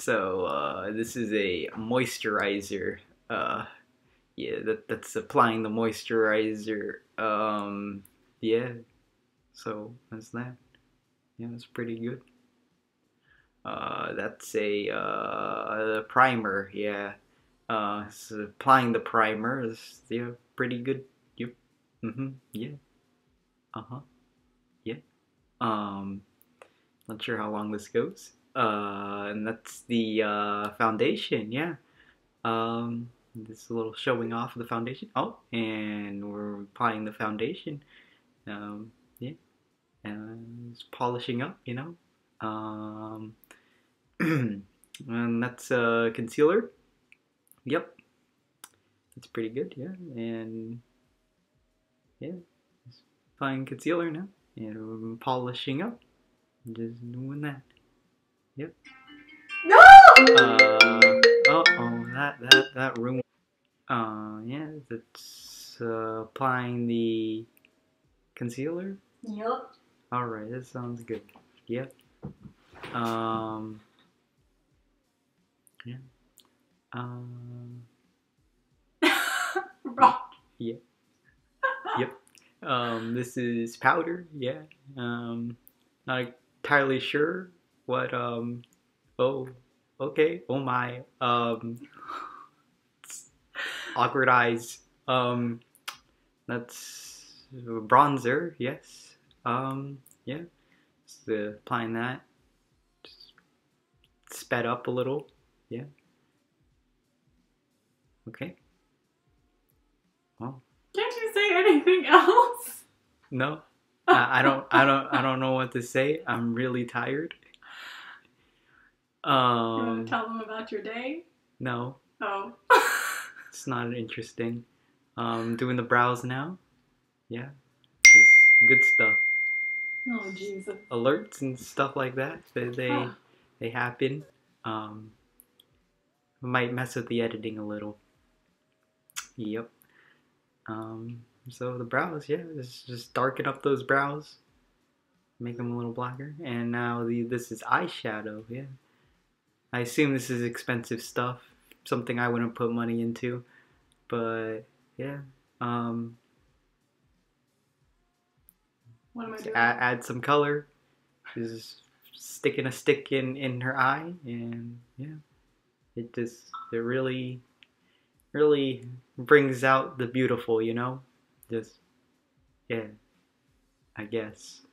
So this is a moisturizer. Yeah, that's applying the moisturizer. Yeah. So that's that. Yeah, it's pretty good. That's a primer. Yeah. So applying the primer is, yeah, pretty good. Yep. Yeah. Yeah. Not sure how long this goes. And that's the foundation. Yeah. This a little showing off of the foundation. Oh, and we're applying the foundation. Yeah. And it's polishing up, you know. And that's concealer. Yep. That's pretty good, yeah. And yeah, just applying concealer now. And we're polishing up. Just doing that. Yep. No! That room. Yeah, that's applying the concealer. Yep. Alright, that sounds good. Yep. Yeah. Rock. Yeah. Yep. This is powder. Yeah. Not entirely sure what. Oh. Okay. Oh my. Awkward eyes. That's bronzer. Yes. Yeah. Just applying that. Just sped up a little. Yeah. Okay. Well. Can't you say anything else? No. I don't know what to say. I'm really tired. You want to tell them about your day? No. Oh. It's not interesting. Doing the brows now. Yeah. Just good stuff. Oh Jesus. Alerts and stuff like that. They happen. Might mess with the editing a little. Yep. So the brows, yeah, just darken up those brows, make them a little blacker. And now this is eyeshadow. Yeah. I assume this is expensive stuff, something I wouldn't put money into, but yeah. What am I doing? Add some color. Just sticking a stick in her eye, and yeah, it really brings out the beautiful, you know. Just yeah, I guess.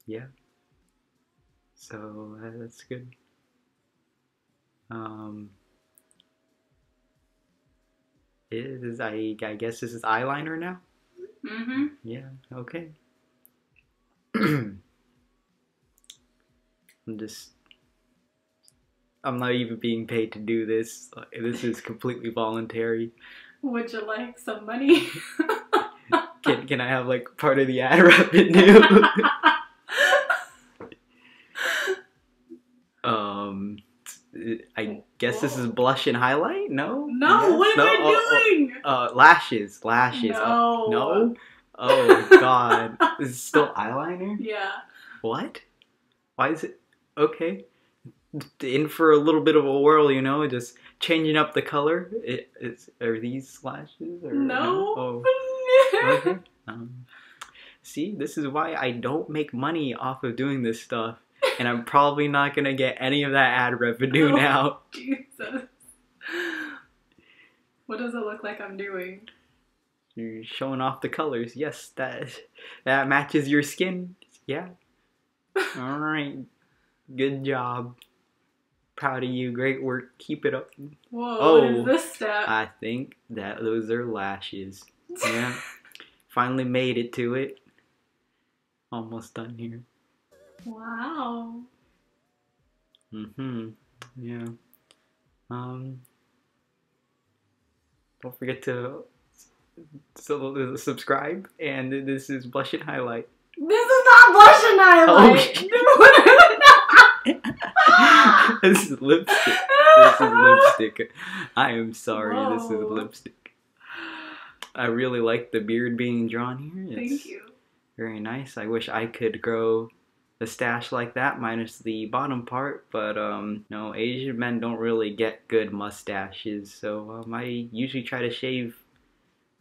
Yeah. So that's good. I guess this is eyeliner now? Mm-hmm. Yeah, okay. I'm not even being paid to do this. This is completely voluntary. Would you like some money? Can I have like part of the ad revenue? I guess this is blush and highlight? No? No, yes? what am I doing? Lashes. No. No? Oh god. This is still eyeliner? Yeah. What? Why is it? Okay. In for a little bit of a whirl, you know, just changing up the color. Are these lashes? Or, no. Oh. Okay. See, this is why I don't make money off of doing this stuff. And I'm probably not going to get any of that ad revenue now. Jesus. What does it look like I'm doing? You're showing off the colors. Yes, that matches your skin. Yeah. Alright. Good job. Proud of you. Great work. Keep it up. Whoa, what is this step? I think that those are lashes. Yeah. Finally made it to it. Almost done here. Wow. Yeah. Don't forget to subscribe. And this is Blush and Highlight. This is not blush and highlight. Oh, this is lipstick. This is lipstick. I am sorry. Whoa. This is lipstick. I really like the beard being drawn here. It's Thank you. very nice. I wish I could grow a stash like that, minus the bottom part, but no, Asian men don't really get good mustaches, so I usually try to shave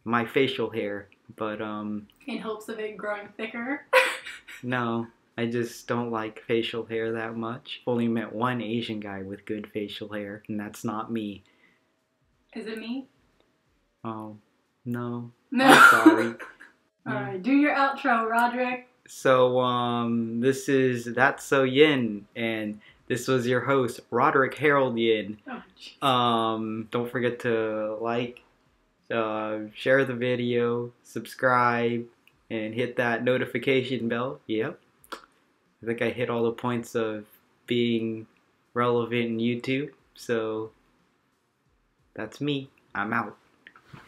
my facial hair, but in hopes of it growing thicker. no, I just don't like facial hair that much. Only met one Asian guy with good facial hair, and that's not me. Is it me? Oh, no. No. I'm sorry. Alright, do your outro, Roderick. So, this is ThatsSoYin, and this was your host, Roderick Harold Yin. Oh, don't forget to like, share the video, subscribe, and hit that notification bell. Yep. I think I hit all the points of being relevant in YouTube, so that's me. I'm out.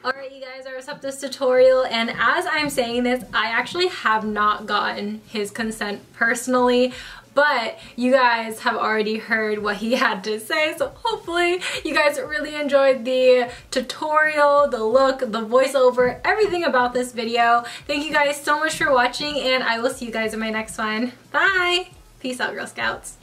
Alright you guys, I wrapped up this tutorial, and as I'm saying this, I actually have not gotten his consent personally, but you guys have already heard what he had to say, so hopefully you guys really enjoyed the tutorial, the look, the voiceover, everything about this video. Thank you guys so much for watching, and I will see you guys in my next one. Bye! Peace out, Girl Scouts.